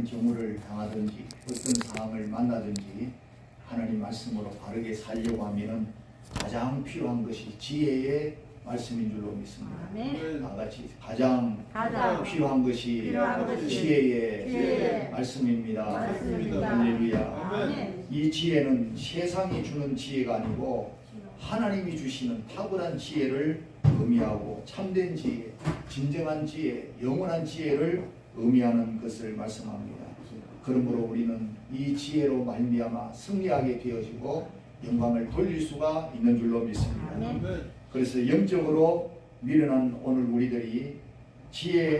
어떤 경우를 당하든지 어떤 상황을 만나든지 하나님 말씀으로 바르게 살려고 하면은 가장 필요한 것이 지혜의 말씀인 줄로 믿습니다. 아멘. 다 같이 가장 필요한 것이 지혜의 지혜의 말씀입니다. 말씀입니다. 할렐루야. 아멘. 이 지혜는 세상이 주는 지혜가 아니고 하나님이 주시는 탁월한 지혜를 의미하고 참된 지혜, 진정한 지혜, 영원한 지혜를 의미하는 것을 말씀합니다. 그러므로 우리는 이 지혜로 말미암아 승리하게 되어지고 영광을 돌릴 수가 있는 줄로 믿습니다. 그래서 영적으로 미련한 오늘 우리들이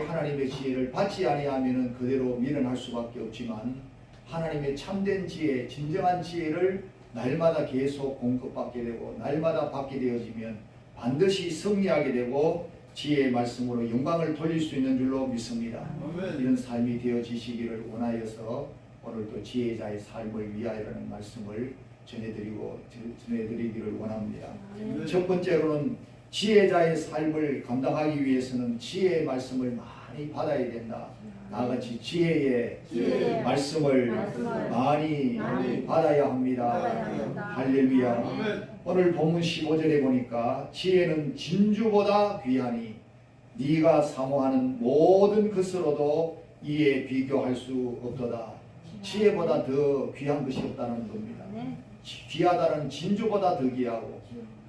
하나님의 지혜를 받지 아니하면 그대로 미련할 수밖에 없지만 하나님의 참된 지혜, 진정한 지혜를 날마다 계속 공급받게 되고 날마다 받게 되어지면 반드시 승리하게 되고 지혜의 말씀으로 영광을 돌릴 수 있는 줄로 믿습니다. 이런 삶이 되어지시기를 원하여서 오늘도 지혜자의 삶을 위하여라는 말씀을 전해드리기를 원합니다. 첫 번째로는 지혜자의 삶을 감당하기 위해서는 지혜의 말씀을 많이 받아야 된다. 나같이 지혜의 말씀을 많이 받아야 합니다. 할렐루야. 오늘 본문 15절에 보니까 지혜는 진주보다 귀하니 네가 사모하는 모든 것으로도 이에 비교할 수 없도다. 지혜보다 더 귀한 것이 없다는 겁니다. 귀하다는 진주보다 더 귀하고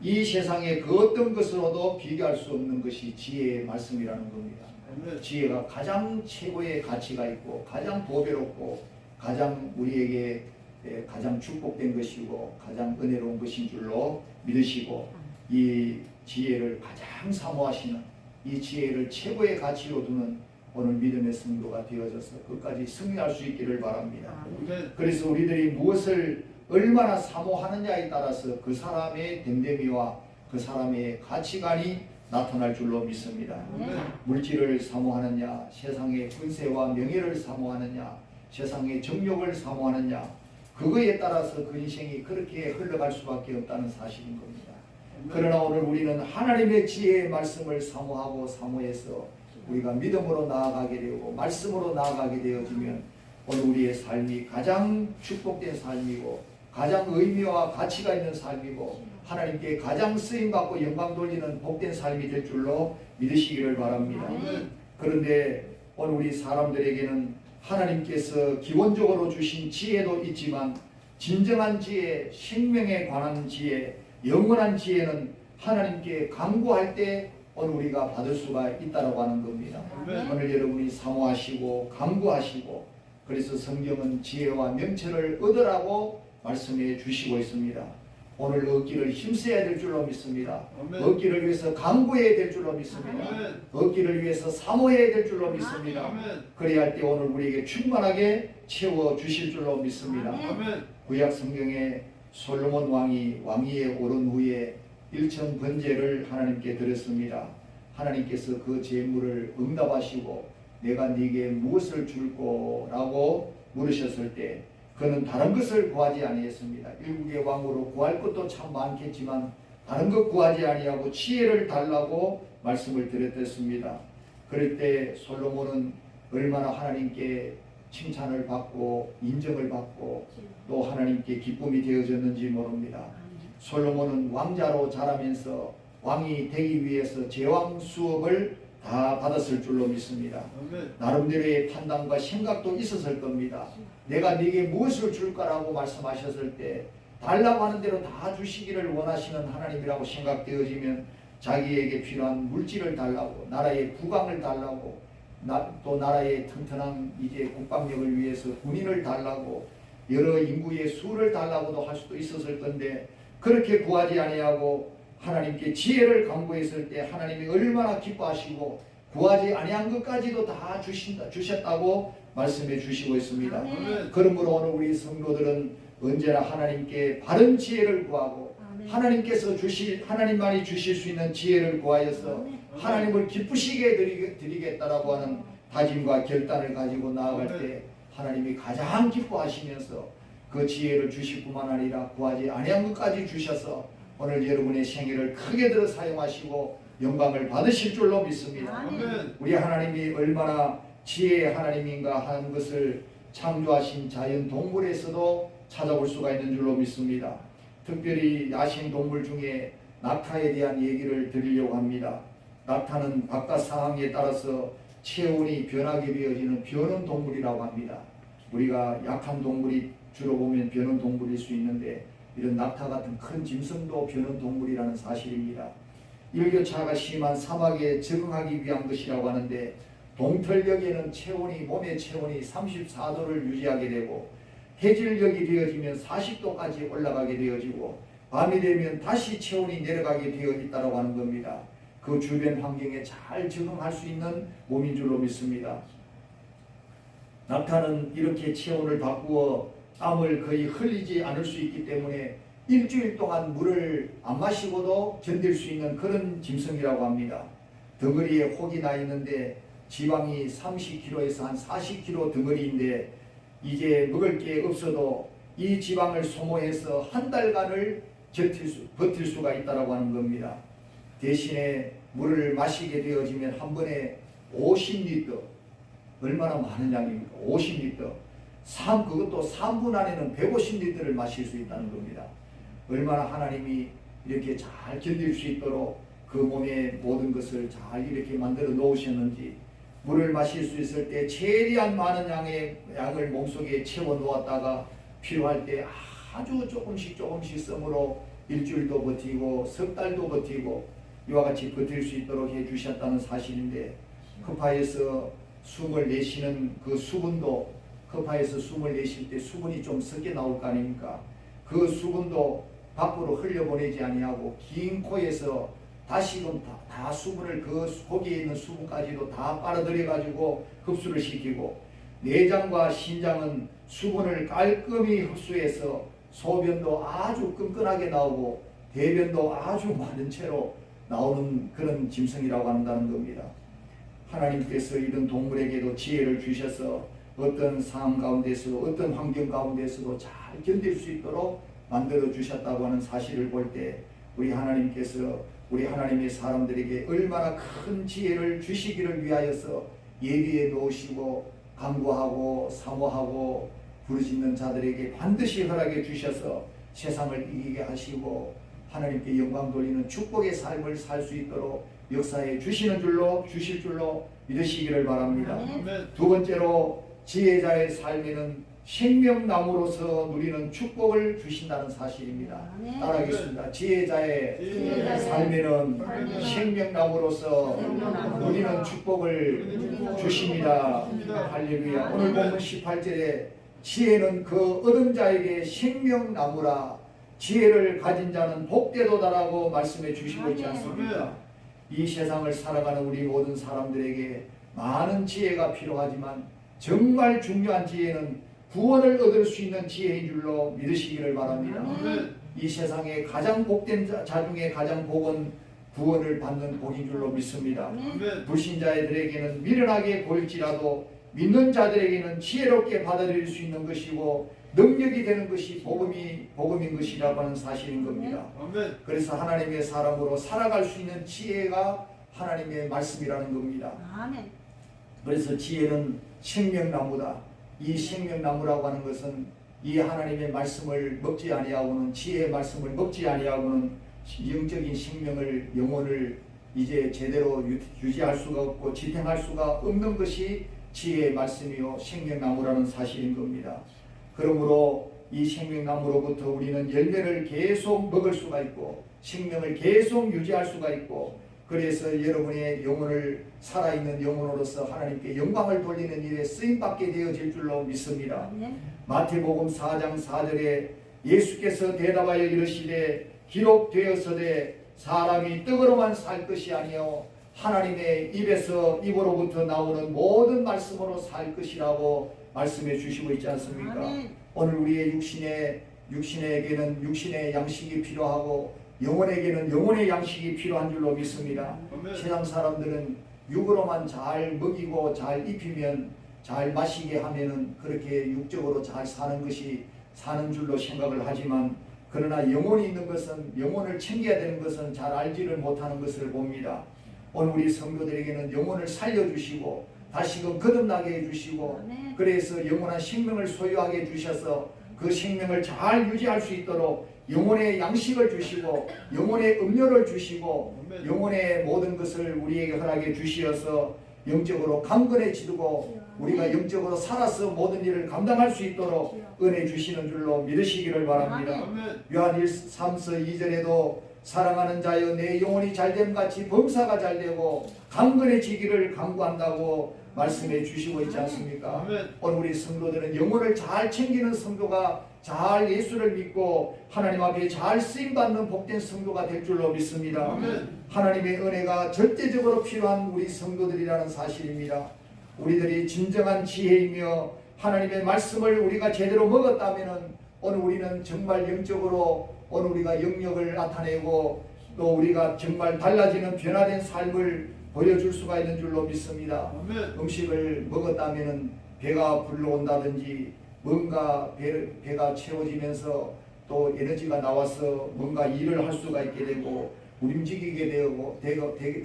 이 세상의 그 어떤 것으로도 비교할 수 없는 것이 지혜의 말씀이라는 겁니다. 지혜가 가장 최고의 가치가 있고 가장 보배롭고 가장 우리에게 가장 축복된 것이고 가장 은혜로운 것인 줄로 믿으시고 이 지혜를 가장 사모하시는 이 지혜를 최고의 가치로 두는 오늘 믿음의 성도가 되어져서 끝까지 승리할 수 있기를 바랍니다. 그래서 우리들이 무엇을 얼마나 사모하느냐에 따라서 그 사람의 됨됨이와 그 사람의 가치관이 나타날 줄로 믿습니다. 물질을 사모하느냐, 세상의 권세와 명예를 사모하느냐, 세상의 정욕을 사모하느냐, 그거에 따라서 그 인생이 그렇게 흘러갈 수밖에 없다는 사실인 겁니다. 그러나 오늘 우리는 하나님의 지혜의 말씀을 사모하고 사모해서 우리가 믿음으로 나아가게 되고 말씀으로 나아가게 되어지면 오늘 우리의 삶이 가장 축복된 삶이고 가장 의미와 가치가 있는 삶이고 하나님께 가장 쓰임받고 영광 돌리는 복된 삶이 될 줄로 믿으시기를 바랍니다. 그런데 오늘 우리 사람들에게는 하나님께서 기본적으로 주신 지혜도 있지만 진정한 지혜, 생명에 관한 지혜, 영원한 지혜는 하나님께 간구할 때 오늘 우리가 받을 수가 있다고 하는 겁니다. 오늘 여러분이 사모하시고 간구하시고 그래서 성경은 지혜와 명철을 얻으라고 말씀해 주시고 있습니다. 오늘 얻기를 힘써야 될 줄로 믿습니다. 얻기를 위해서 간구해야 될 줄로 믿습니다. 얻기를 위해서 사모해야 될 줄로 믿습니다. 그래야 할 때 오늘 우리에게 충만하게 채워 주실 줄로 믿습니다. 구약 성경에 솔로몬 왕이 왕위에 오른 후에 일천 번제를 하나님께 드렸습니다. 하나님께서 그 제물을 응답하시고 내가 네게 무엇을 줄 거라고 물으셨을 때 그는 다른 것을 구하지 아니했습니다. 일국의 왕으로 구할 것도 참 많겠지만 다른 것 구하지 아니하고 지혜를 달라고 말씀을 드렸습니다. 그럴 때 솔로몬은 얼마나 하나님께 칭찬을 받고 인정을 받고 또 하나님께 기쁨이 되어졌는지 모릅니다. 솔로몬은 왕자로 자라면서 왕이 되기 위해서 제왕 수업을 다 받았을 줄로 믿습니다. 나름대로의 판단과 생각도 있었을 겁니다. 내가 네게 무엇을 줄까라고 말씀하셨을 때 달라고 하는 대로 다 주시기를 원하시는 하나님이라고 생각되어지면 자기에게 필요한 물질을 달라고 나라의 국왕을 달라고 또 나라의 튼튼한 이제 국방력을 위해서 군인을 달라고 여러 인구의 수를 달라고도 할 수도 있었을 건데 그렇게 구하지 아니하고 하나님께 지혜를 간구했을 때 하나님이 얼마나 기뻐하시고 구하지 아니한 것까지도 다 주셨다고 말씀해 주시고 있습니다. 그러므로 오늘 우리 성도들은 언제나 하나님께 바른 지혜를 구하고 하나님께서 하나님만이 주실 수 있는 지혜를 구하여서 하나님을 기쁘시게 드리겠다라고 하는 다짐과 결단을 가지고 나아갈 때 하나님이 가장 기뻐하시면서 그 지혜를 주실 뿐만 아니라 구하지 아니한 것까지 주셔서 오늘 여러분의 생애를 크게 들어 사용하시고 영광을 받으실 줄로 믿습니다. 우리 하나님이 얼마나 지혜의 하나님인가 하는 것을 창조하신 자연 동물에서도 찾아볼 수가 있는 줄로 믿습니다. 특별히 야생 동물 중에 낙타에 대한 얘기를 드리려고 합니다. 낙타는 바깥 상황에 따라서 체온이 변하게 되어지는 변온 동물이라고 합니다. 우리가 약한 동물이 주로 보면 변온 동물일 수 있는데 이런 낙타 같은 큰 짐승도 변온 동물이라는 사실입니다. 일교차가 심한 사막에 적응하기 위한 것이라고 하는데 동털역에는 몸의 체온이 34도를 유지하게 되고 해질녘이 되어지면 40도까지 올라가게 되어지고 밤이 되면 다시 체온이 내려가게 되어 있다고 하는 겁니다. 그 주변 환경에 잘 적응할 수 있는 몸인 줄로 믿습니다. 낙타는 이렇게 체온을 바꾸어 땀을 거의 흘리지 않을 수 있기 때문에 일주일 동안 물을 안 마시고도 견딜 수 있는 그런 짐승이라고 합니다. 덩어리에 혹이 나 있는데 지방이 30kg에서 한 40kg 덩어리인데 이제 먹을 게 없어도 이 지방을 소모해서 한 달간을 버틸 수가 있다고 하는 겁니다. 대신에 물을 마시게 되어지면 한 번에 50리터, 얼마나 많은 양입니까? 50리터. 그것도 3분 안에는 150리터를 마실 수 있다는 겁니다. 얼마나 하나님이 이렇게 잘 견딜 수 있도록 그 몸의 모든 것을 잘 이렇게 만들어 놓으셨는지, 물을 마실 수 있을 때 최대한 많은 양을 몸속에 채워 놓았다가 필요할 때 아주 조금씩 씀으로 일주일도 버티고 석 달도 버티고 이와 같이 버틸 수 있도록 해 주셨다는 사실인데, 급하여서 숨을 내쉬는 그 수분도, 급하여서 숨을 내쉴 때 수분이 좀 섞여 나올 거 아닙니까? 그 수분도 밖으로 흘려보내지 아니하고 긴 코에서 다시금 다 수분을, 그 거기에 있는 수분까지도 다 빨아들여 가지고 흡수를 시키고, 내장과 신장은 수분을 깔끔히 흡수해서 소변도 아주 끈끈하게 나오고 대변도 아주 많은 채로 나오는 그런 짐승이라고 한다는 겁니다. 하나님께서 이런 동물에게도 지혜를 주셔서 어떤 상황 가운데서도 어떤 환경 가운데서도 잘 견딜 수 있도록 만들어 주셨다고 하는 사실을 볼 때 우리 하나님께서 우리 하나님의 사람들에게 얼마나 큰 지혜를 주시기를 위하여서 예비해 놓으시고 간구하고 사모하고 부르짖는 자들에게 반드시 허락해 주셔서 세상을 이기게 하시고 하나님께 영광 돌리는 축복의 삶을 살 수 있도록 역사해 주실 줄로 믿으시기를 바랍니다. 두 번째로 지혜자의 삶에는 생명나무로서 누리는 축복을 주신다는 사실입니다. 따라하겠습니다. 지혜자의 삶에는 생명나무로서 누리는 축복을 주십니다. 할렐루야. 오늘 본문 18절에 지혜는 그 얻은 자에게 생명나무라, 지혜를 가진 자는 복되도다라고 말씀해 주시고 있지 않습니까? 이 세상을 살아가는 우리 모든 사람들에게 많은 지혜가 필요하지만 정말 중요한 지혜는 구원을 얻을 수 있는 지혜인 줄로 믿으시기를 바랍니다. 이 세상에 가장 복된 자 중에 가장 복은 구원을 받는 복인 줄로 믿습니다. 불신자들에게는 미련하게 보일지라도 믿는 자들에게는 지혜롭게 받아들일 수 있는 것이고 능력이 되는 것이 복음인 것이라고 하는 사실인 겁니다. 그래서 하나님의 사람으로 살아갈 수 있는 지혜가 하나님의 말씀이라는 겁니다. 그래서 지혜는 생명나무다. 이 생명나무라고 하는 것은 이 하나님의 말씀을 먹지 아니하고는, 지혜의 말씀을 먹지 아니하고는 영적인 생명을, 영혼을 이제 제대로 유지할 수가 없고 지탱할 수가 없는 것이 지혜의 말씀이요 생명나무라는 사실인 겁니다. 그러므로 이 생명나무로부터 우리는 열매를 계속 먹을 수가 있고 생명을 계속 유지할 수가 있고, 그래서 여러분의 영혼을 살아있는 영혼으로서 하나님께 영광을 돌리는 일에 쓰임받게 되어질 줄로 믿습니다. 마태복음 4장 4절에 예수께서 대답하여 이르시되 기록되었으되 사람이 떡으로만 살 것이 아니요 하나님의 입으로부터 나오는 모든 말씀으로 살 것이라고 말씀해 주시고 있지 않습니까? 오늘 우리의 육신에게는 육신의 양식이 필요하고 영혼에게는 영혼의 양식이 필요한 줄로 믿습니다. 세상 사람들은 육으로만 잘 먹이고 잘 입히면, 잘 마시게 하면은 그렇게 육적으로 잘 사는 줄로 생각을 하지만, 그러나 영혼이 있는 것은, 영혼을 챙겨야 되는 것은 잘 알지를 못하는 것을 봅니다. 오늘 우리 성도들에게는 영혼을 살려주시고 다시금 거듭나게 해주시고 그래서 영원한 생명을 소유하게 해주셔서 그 생명을 잘 유지할 수 있도록 영혼의 양식을 주시고 영혼의 음료를 주시고 영혼의 모든 것을 우리에게 허락해 주시어서 영적으로 강건해지고 우리가 영적으로 살아서 모든 일을 감당할 수 있도록 은혜 주시는 줄로 믿으시기를 바랍니다. 요한 3서 2절에도 사랑하는 자여 내 영혼이 잘됨 같이 범사가 잘되고 강건해지기를 간구한다고 말씀해 주시고 있지 않습니까? 오늘 우리 성도들은 영혼을 잘 챙기는 성도가 잘 예수를 믿고 하나님 앞에 잘 쓰임받는 복된 성도가 될 줄로 믿습니다. 하나님의 은혜가 절대적으로 필요한 우리 성도들이라는 사실입니다. 우리들이 진정한 지혜이며 하나님의 말씀을 우리가 제대로 먹었다면 오늘 우리는 정말 영적으로 오늘 우리가 영역을 나타내고 또 우리가 정말 달라지는 변화된 삶을 보여줄 수가 있는 줄로 믿습니다. 음식을 먹었다면 배가 불러온다든지 뭔가 배가 채워지면서 또 에너지가 나와서 뭔가 일을 할 수가 있게 되고 움직이게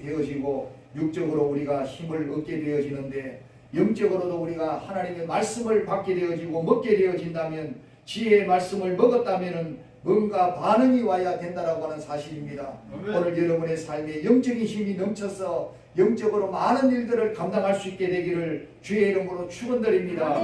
되어지고 육적으로 우리가 힘을 얻게 되어지는데 영적으로도 우리가 하나님의 말씀을 받게 되어지고 먹게 되어진다면 지혜의 말씀을 먹었다면 뭔가 반응이 와야 된다라고 하는 사실입니다. 오늘 여러분의 삶에 영적인 힘이 넘쳐서 영적으로 많은 일들을 감당할 수 있게 되기를 주의 이름으로 축원드립니다.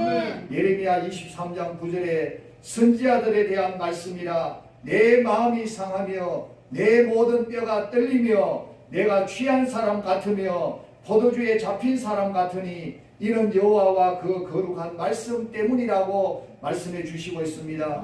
예레미야 23장 9절에 선지자들에 대한 말씀이라 내 마음이 상하며 내 모든 뼈가 떨리며 내가 취한 사람 같으며 포도주에 잡힌 사람 같으니 이는 여호와와 그 거룩한 말씀 때문이라고 말씀해 주시고 있습니다.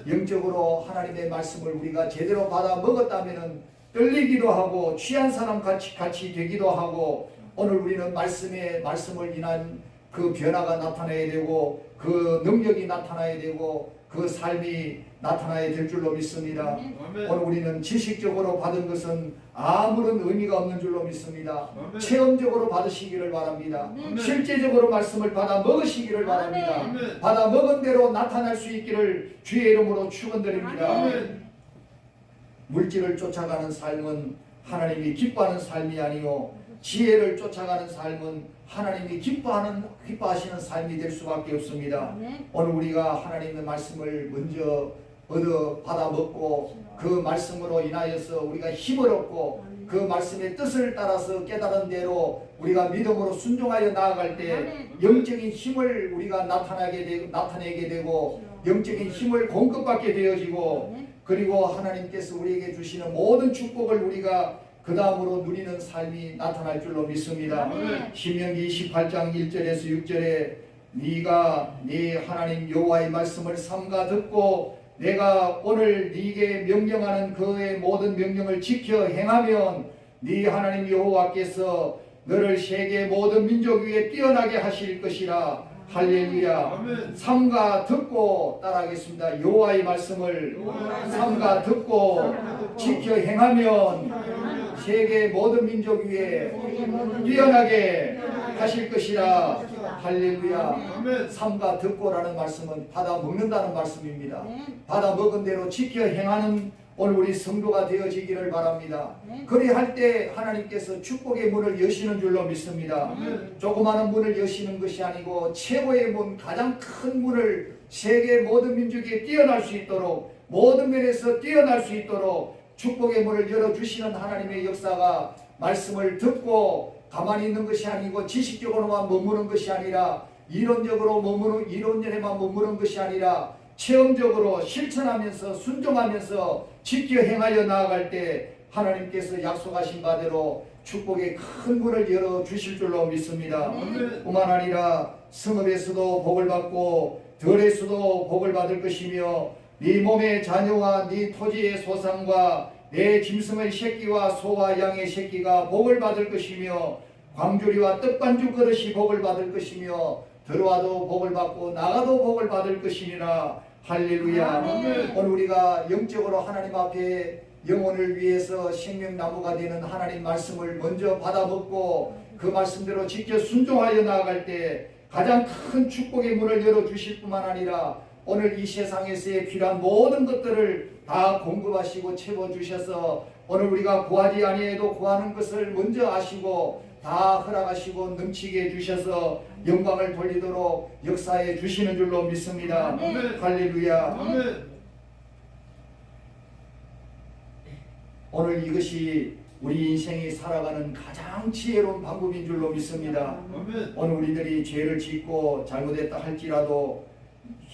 영적으로 하나님의 말씀을 우리가 제대로 받아 먹었다면 떨리기도 하고 취한 사람 같이 되기도 하고 오늘 우리는 말씀을 인한 그 변화가 나타나야 되고 그 능력이 나타나야 되고 그 삶이 나타나야 될 줄로 믿습니다. 오늘 우리는 지식적으로 받은 것은 아무런 의미가 없는 줄로 믿습니다. 체험적으로 받으시기를 바랍니다. 실제적으로 말씀을 받아 먹으시기를 바랍니다. 받아 먹은 대로 나타날 수 있기를 주의 이름으로 축원드립니다. 물질을 쫓아가는 삶은 하나님이 기뻐하는 삶이 아니요 지혜를 쫓아가는 삶은 하나님이 기뻐하시는 삶이 될 수밖에 없습니다. 오늘 우리가 하나님의 말씀을 먼저 받아 먹고 그 말씀으로 인하여서 우리가 힘을 얻고 그 말씀의 뜻을 따라서 깨달은 대로 우리가 믿음으로 순종하여 나아갈 때 영적인 힘을 우리가 나타내게 되고 영적인 힘을 공급받게 되어지고 그리고 하나님께서 우리에게 주시는 모든 축복을 우리가 그 다음으로 누리는 삶이 나타날 줄로 믿습니다. 신명기 28장 1절에서 6절에 네가 네 하나님 여호와의 말씀을 삼가 듣고 내가 오늘 네게 명령하는 그의 모든 명령을 지켜 행하면 네 하나님 여호와께서 너를 세계 모든 민족 위에 뛰어나게 하실 것이라. 할렐루야. 삼가 듣고 따라하겠습니다. 여호와의 말씀을 삼가 듣고 지켜 행하면 세계 모든 민족 위에 뛰어나게 하실 것이라. 할렐루야. 삼가 듣고라는 말씀은 받아 먹는다는 말씀입니다. 받아 먹은 대로 지켜 행하는 오늘 우리 성도가 되어지기를 바랍니다. 그리할 때 하나님께서 축복의 문을 여시는 줄로 믿습니다. 조그마한 문을 여시는 것이 아니고 최고의 문, 가장 큰 문을 세계 모든 민족에 뛰어날 수 있도록 모든 면에서 뛰어날 수 있도록 축복의 문을 열어주시는 하나님의 역사가 말씀을 듣고 가만히 있는 것이 아니고 지식적으로만 머무는 것이 아니라 이론적에만 머무는 것이 아니라 체험적으로 실천하면서 순종하면서 지켜 행하여 나아갈 때 하나님께서 약속하신 바대로 축복의 큰 문을 열어주실 줄로 믿습니다. 뿐만 아니라 성읍에서도 복을 받고 들에서도 복을 받을 것이며 네 몸의 자녀와 네 토지의 소산과 내 짐승의 새끼와 소와 양의 새끼가 복을 받을 것이며 광주리와 떡반죽 그릇이 복을 받을 것이며 들어와도 복을 받고 나가도 복을 받을 것이니라. 할렐루야. 오늘 우리가 영적으로 하나님 앞에 영혼을 위해서 생명나무가 되는 하나님 말씀을 먼저 받아먹고 그 말씀대로 지켜 순종하여 나아갈 때 가장 큰 축복의 문을 열어주실 뿐만 아니라 오늘 이 세상에서의 필요한 모든 것들을 다 공급하시고 채워주셔서 오늘 우리가 구하지 아니해도 구하는 것을 먼저 아시고 다 허락하시고 넘치게 해주셔서 영광을 돌리도록 역사해 주시는 줄로 믿습니다. 아멘. 할렐루야. 아멘. 오늘 이것이 우리 인생이 살아가는 가장 지혜로운 방법인 줄로 믿습니다. 아멘. 오늘 우리들이 죄를 짓고 잘못했다 할지라도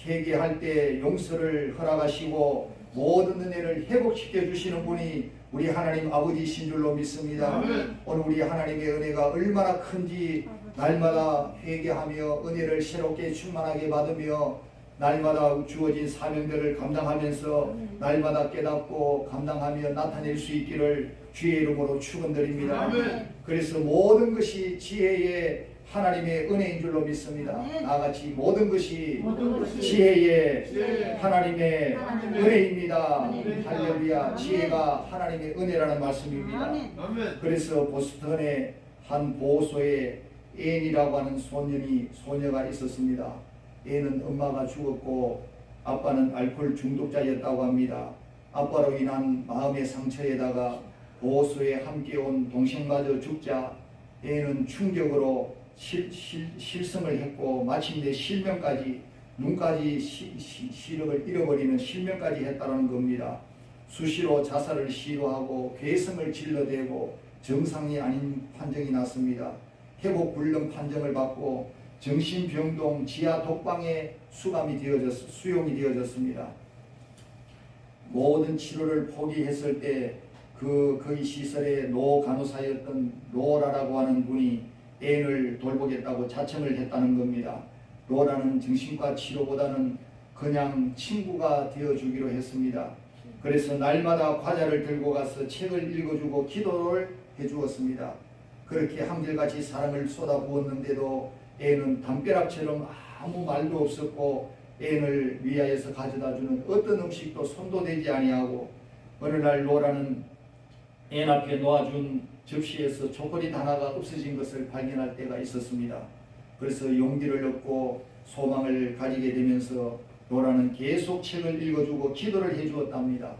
회개할 때 용서를 허락하시고 모든 은혜를 회복시켜 주시는 분이 우리 하나님 아버지이신 줄로 믿습니다. 아멘. 오늘 우리 하나님의 은혜가 얼마나 큰지 날마다 회개하며 은혜를 새롭게 충만하게 받으며 날마다 주어진 사명들을 감당하면서 날마다 깨닫고 감당하며 나타낼 수 있기를 주의 이름으로 축원드립니다. 아멘. 그래서 모든 것이 지혜의 하나님의 은혜인 줄로 믿습니다. 나같이 모든 것이 지혜의 하나님의 은혜입니다. 할렐루야. 지혜가 하나님의 은혜라는 말씀입니다. 아멘. 그래서 보스턴의 한 보호소에 앤이라고 하는 소녀가 있었습니다. 앤은 엄마가 죽었고 아빠는 알코올 중독자였다고 합니다. 아빠로 인한 마음의 상처에다가 보호소에 함께 온 동생마저 죽자 앤은 충격으로 실성을 했고 마침내 실명까지 눈까지 시력을 잃어버리는 실명까지 했다는 겁니다. 수시로 자살을 시도하고 괴성을 질러대고 정상이 아닌 판정이 났습니다. 회복 불능 판정을 받고 정신병동 지하 독방에 수용이 되어졌습니다. 모든 치료를 포기했을 때 그 시설의 노 간호사였던 로라라고 하는 분이 앤을 돌보겠다고 자청을 했다는 겁니다. 로라는 정신과 치료보다는 그냥 친구가 되어주기로 했습니다. 그래서 날마다 과자를 들고 가서 책을 읽어주고 기도를 해주었습니다. 그렇게 한결같이 사랑을 쏟아부었는데도 앤은 담벼락처럼 아무 말도 없었고 앤을 위하여서 가져다주는 어떤 음식도 손도 대지 아니하고 어느 날 로라는 앤 앞에 놓아준 접시에서 초콜릿 하나가 없어진 것을 발견할 때가 있었습니다. 그래서 용기를 얻고 소망을 가지게 되면서 로라는 계속 책을 읽어주고 기도를 해주었답니다.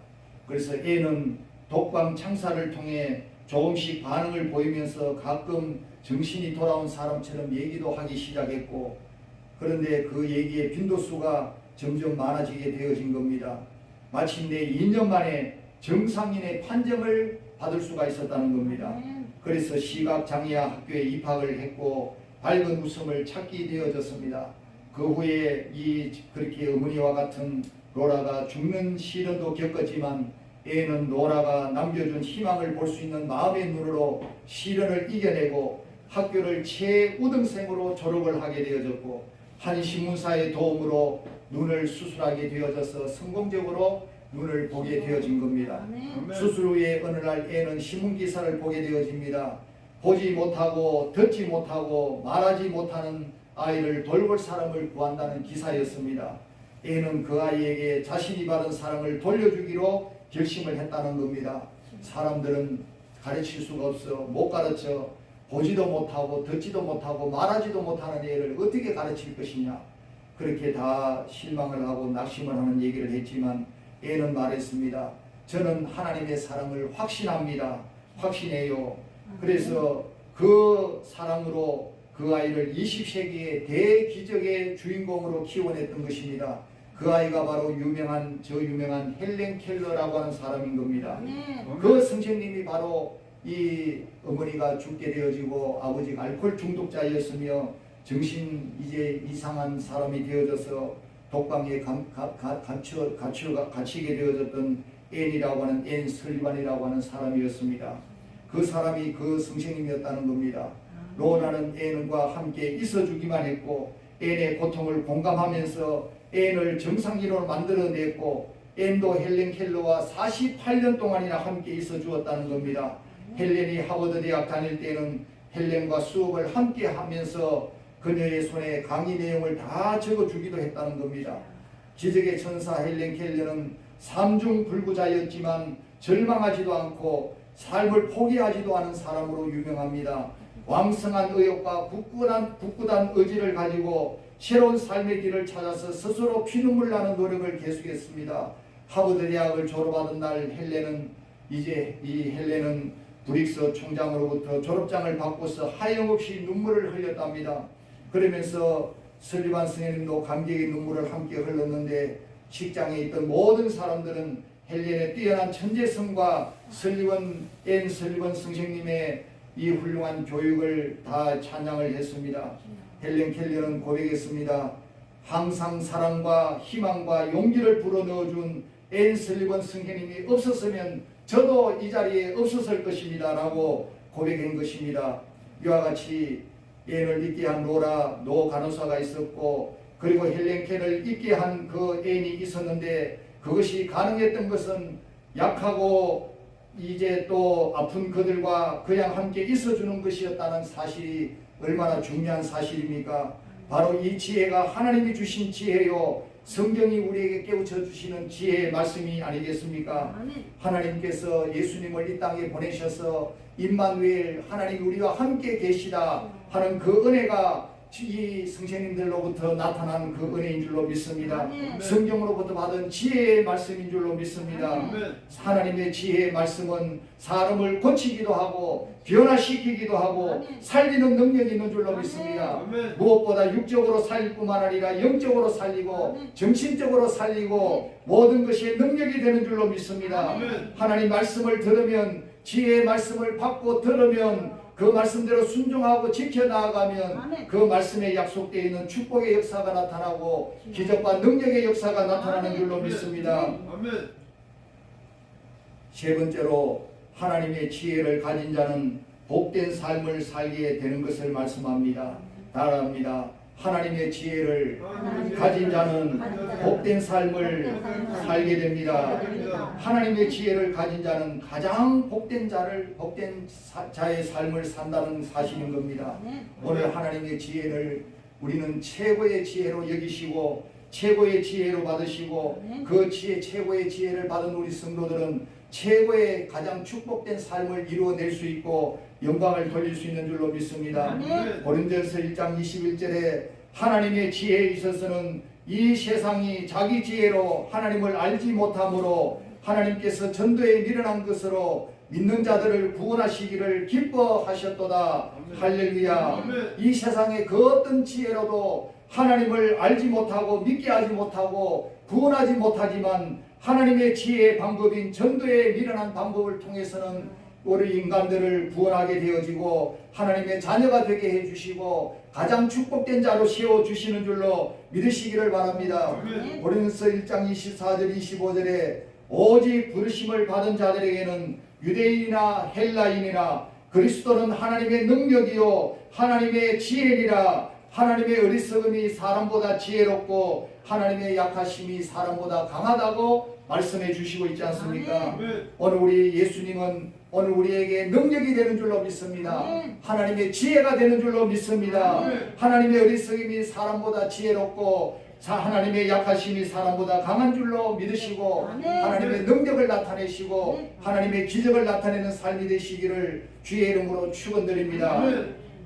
그래서 앤은 독방 창사를 통해 조금씩 반응을 보이면서 가끔 정신이 돌아온 사람처럼 얘기도 하기 시작했고 그런데 그 얘기의 빈도수가 점점 많아지게 되어진 겁니다. 마침내 2년 만에 정상인의 판정을 받을 수가 있었다는 겁니다. 그래서 시각장애아 학교에 입학을 했고 밝은 웃음을 찾게 되어졌습니다. 그 후에 그렇게 어머니와 같은 로라가 죽는 시련도 겪었지만 앤은 로라가 남겨준 희망을 볼 수 있는 마음의 눈으로 시련을 이겨내고 학교를 최우등생으로 졸업을 하게 되어졌고 한 신문사의 도움으로 눈을 수술하게 되어져서 성공적으로 눈을 보게 되어진 겁니다. 아멘. 수술 후에 어느 날 앤은 신문기사를 보게 되어집니다. 보지 못하고 듣지 못하고 말하지 못하는 아이를 돌볼 사람을 구한다는 기사였습니다. 앤은 그 아이에게 자신이 받은 사랑을 돌려주기로 결심을 했다는 겁니다. 사람들은 가르칠 수가 없어 못 가르쳐 보지도 못하고 듣지도 못하고 말하지도 못하는 애를 어떻게 가르칠 것이냐 그렇게 다 실망을 하고 낙심을 하는 얘기를 했지만 앤은 말했습니다. 저는 하나님의 사랑을 확신합니다. 확신해요. 그래서 그 사랑으로 그 아이를 20세기의 대기적의 주인공으로 키워냈던 것입니다. 그 아이가 바로 유명한 헬렌 켈러라고 하는 사람인 겁니다. 그 선생님이 바로 이 어머니가 죽게 되어지고 아버지가 알코올 중독자였으며 정신 이제 이상한 사람이 되어져서 독방에 갇히게 되어졌던 앤이라고 하는 앤 설리반이라고 하는 사람이었습니다. 그 사람이 그 선생님이었다는 겁니다. 로라는 앤과 함께 있어주기만 했고 앤의 고통을 공감하면서 앤을 정상인으로 만들어냈고 앤도 헬렌 켈러와 48년 동안이나 함께 있어 주었다는 겁니다. 헬렌이 하버드 대학 다닐 때는 헬렌과 수업을 함께 하면서 그녀의 손에 강의 내용을 다 적어주기도 했다는 겁니다. 기적의 천사 헬렌 켈러는 삼중불구자였지만 절망하지도 않고 삶을 포기하지도 않은 사람으로 유명합니다. 왕성한 의욕과 굳건한 의지를 가지고 새로운 삶의 길을 찾아서 스스로 피눈물 나는 노력을 계속했습니다. 하버드 대학을 졸업하던 날 헬렌은 브릭스 총장으로부터 졸업장을 받고서 하염없이 눈물을 흘렸답니다. 그러면서 설리반 선생님도 감격의 눈물을 함께 흘렸는데 식장에 있던 모든 사람들은 헬렌의 뛰어난 천재성과 앤 설리반 선생님의 이 훌륭한 교육을 다 찬양을 했습니다. 헬렌 켈러는 고백했습니다. 항상 사랑과 희망과 용기를 불어넣어준 앤 설리반 선생님이 없었으면 저도 이 자리에 없었을 것입니다 라고 고백한 것입니다. 이와 같이 앤을 있게 한 노 간호사가 있었고, 그리고 헬렌 켈을 있게 한 그 앤이 있었는데, 그것이 가능했던 것은 약하고 이제 또 아픈 그들과 그냥 함께 있어주는 것이었다는 사실이 얼마나 중요한 사실입니까? 바로 이 지혜가 하나님이 주신 지혜요, 성경이 우리에게 깨우쳐 주시는 지혜의 말씀이 아니겠습니까? 하나님께서 예수님을 이 땅에 보내셔서 임마누엘, 하나님 우리와 함께 계시다 하는 그 은혜가 이 선생님들로부터 나타난 그 은혜인 줄로 믿습니다. 성경으로부터 받은 지혜의 말씀인 줄로 믿습니다. 하나님의 지혜의 말씀은 사람을 고치기도 하고 변화시키기도 하고 살리는 능력이 있는 줄로 믿습니다. 무엇보다 육적으로 살릴 뿐만 아니라 영적으로 살리고 정신적으로 살리고 모든 것이 능력이 되는 줄로 믿습니다. 하나님 말씀을 들으면, 지혜의 말씀을 받고 들으면 그 말씀대로 순종하고 지켜나가면 그 말씀에 약속되어 있는 축복의 역사가 나타나고 기적과 능력의 역사가 나타나는 줄로 믿습니다. 세 번째로, 하나님의 지혜를 가진 자는 복된 삶을 살게 되는 것을 말씀합니다. 따라합니다. 하나님의 지혜를 가진 자는 복된 삶을 살게 됩니다. 하나님의 지혜를 가진 자는 가장 복된 자의 삶을 산다는 사실인 겁니다. 오늘 하나님의 지혜를 우리는 최고의 지혜로 여기시고 최고의 지혜로 받으시고, 그 최고의 지혜를 받은 우리 성도들은 최고의 가장 축복된 삶을 이루어낼 수 있고 영광을 돌릴 수 있는 줄로 믿습니다. 고린도전서 1장 21절에 하나님의 지혜에 있어서는 이 세상이 자기 지혜로 하나님을 알지 못함으로 하나님께서 전도에 미련한 것으로 믿는 자들을 구원하시기를 기뻐하셨도다. 할렐루야. 이 세상의 그 어떤 지혜로도 하나님을 알지 못하고 믿게 하지 못하고 구원하지 못하지만, 하나님의 지혜의 방법인 전도에 미련한 방법을 통해서는 우리 인간들을 구원하게 되어지고 하나님의 자녀가 되게 해주시고 가장 축복된 자로 세워주시는 줄로 믿으시기를 바랍니다. 고린도서 1장 24절 25절에 오직 부르심을 받은 자들에게는 유대인이나 헬라인이나 그리스도는 하나님의 능력이요 하나님의 지혜니라. 하나님의 어리석음이 사람보다 지혜롭고 하나님의 약하심이 사람보다 강하다고 말씀해 주시고 있지 않습니까? 오늘 우리 예수님은 오늘 우리에게 능력이 되는 줄로 믿습니다. 하나님의 지혜가 되는 줄로 믿습니다. 하나님의 어리석음이 사람보다 지혜롭고 하나님의 약하심이 사람보다 강한 줄로 믿으시고 하나님의 능력을 나타내시고 하나님의 기적을 나타내는 삶이 되시기를 주의 이름으로 축원드립니다.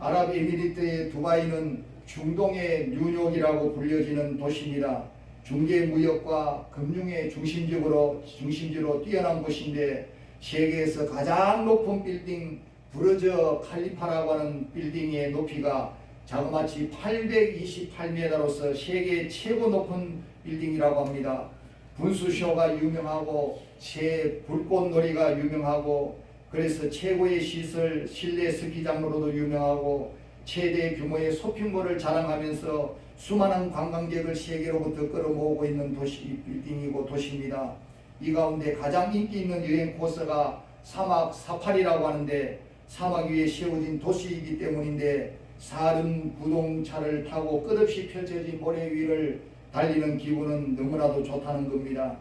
아랍에미리트의 두바이는 중동의 뉴욕이라고 불려지는 도시입니다. 중개무역과 금융의 중심지로 뛰어난 곳인데 세계에서 가장 높은 빌딩 부르즈 칼리파라고 하는 빌딩의 높이가 자그마치 828m로서 세계 최고 높은 빌딩이라고 합니다. 분수쇼가 유명하고 불꽃놀이가 유명하고 그래서 최고의 시설 실내 스키장으로도 유명하고 최대 규모의 쇼핑몰을 자랑하면서 수많은 관광객을 세계로부터 끌어모으고 있는 빌딩이고 도시입니다. 이 가운데 가장 인기 있는 여행 코스가 사막 사파리라고 하는데 사막 위에 세워진 도시이기 때문인데 사륜 구동차를 타고 끝없이 펼쳐진 모래 위를 달리는 기분은 너무나도 좋다는 겁니다.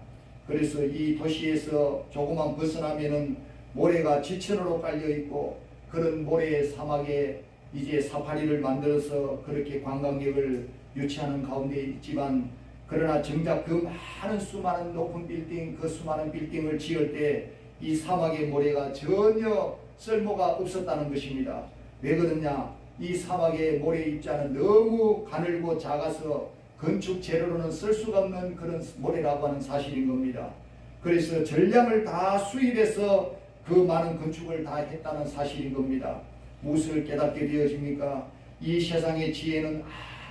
그래서 이 도시에서 조금만 벗어나면은 모래가 지천으로 깔려 있고 그런 모래 사막에 이제 사파리를 만들어서 그렇게 관광객을 유치하는 가운데 있지만, 그러나 정작 그 많은 수많은 높은 빌딩, 그 수많은 빌딩을 지을 때 이 사막의 모래가 전혀 쓸모가 없었다는 것입니다. 왜 그러냐? 이 사막의 모래 입자는 너무 가늘고 작아서 건축 재료로는 쓸 수가 없는 그런 모래라고 하는 사실인 겁니다. 그래서 전량을 다 수입해서 그 많은 건축을 다 했다는 사실인 겁니다. 무엇을 깨닫게 되어집니까? 이 세상의 지혜는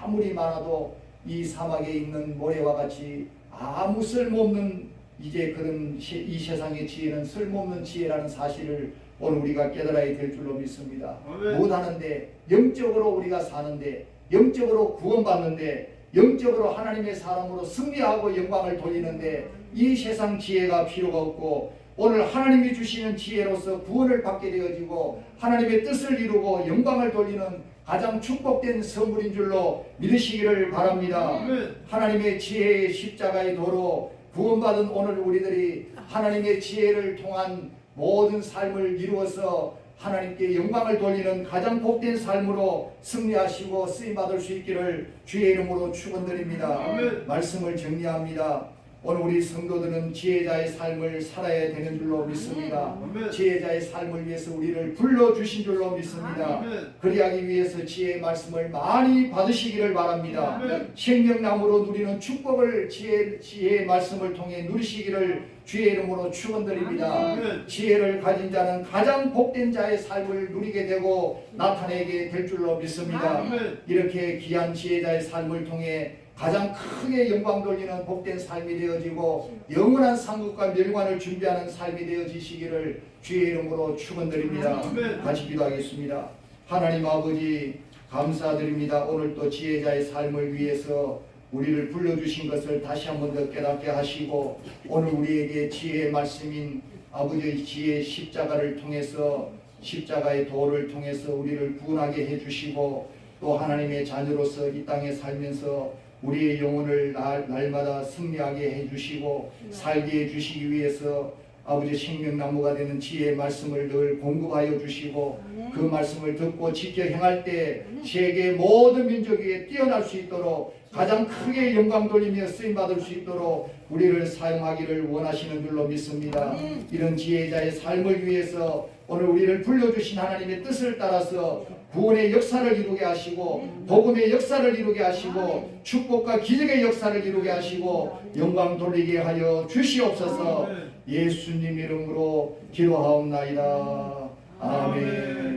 아무리 많아도 이 사막에 있는 모래와 같이 아무 쓸모없는 이제 그런 이 세상의 지혜는 쓸모없는 지혜라는 사실을 오늘 우리가 깨달아야 될 줄로 믿습니다. 못하는데 영적으로 우리가 사는데 영적으로 구원받는데 영적으로 하나님의 사람으로 승리하고 영광을 돌리는데 이 세상 지혜가 필요가 없고 오늘 하나님이 주시는 지혜로서 구원을 받게 되어지고 하나님의 뜻을 이루고 영광을 돌리는 가장 축복된 선물인 줄로 믿으시기를 바랍니다. 하나님의 지혜의 십자가의 도로 구원받은 오늘 우리들이 하나님의 지혜를 통한 모든 삶을 이루어서 하나님께 영광을 돌리는 가장 복된 삶으로 승리하시고 쓰임받을 수 있기를 주의 이름으로 축원드립니다. 말씀을 정리합니다. 오늘 우리 성도들은 지혜자의 삶을 살아야 되는 줄로 믿습니다. 지혜자의 삶을 위해서 우리를 불러주신 줄로 믿습니다. 그리하기 위해서 지혜의 말씀을 많이 받으시기를 바랍니다. 생명나무로 누리는 축복을 지혜의 말씀을 통해 누리시기를 주의 이름으로 축원드립니다. 지혜를 가진 자는 가장 복된 자의 삶을 누리게 되고 나타내게 될 줄로 믿습니다. 이렇게 귀한 지혜자의 삶을 통해 가장 크게 영광 돌리는 복된 삶이 되어지고 영원한 상급과 멸관을 준비하는 삶이 되어지시기를 주의 이름으로 축원드립니다. 같이 기도하겠습니다. 하나님 아버지 감사드립니다. 오늘 또 지혜자의 삶을 위해서 우리를 불러주신 것을 다시 한 번 더 깨닫게 하시고 오늘 우리에게 지혜의 말씀인 아버지의 지혜의 십자가를 통해서 십자가의 도를 통해서 우리를 구원하게 해주시고 또 하나님의 자녀로서 이 땅에 살면서 우리의 영혼을 날마다 승리하게 해주시고 살게 해주시기 위해서 아버지 생명나무가 되는 지혜의 말씀을 늘 공급하여 주시고 그 말씀을 듣고 지켜 행할 때 세계 모든 민족 위에 뛰어날 수 있도록 가장 크게 영광 돌리며 쓰임받을 수 있도록 우리를 사용하기를 원하시는 줄로 믿습니다. 이런 지혜자의 삶을 위해서 오늘 우리를 불러주신 하나님의 뜻을 따라서 구원의 역사를 이루게 하시고 복음의 역사를 이루게 하시고 축복과 기적의 역사를 이루게 하시고 영광 돌리게 하여 주시옵소서. 예수님 이름으로 기도하옵나이다. 아멘.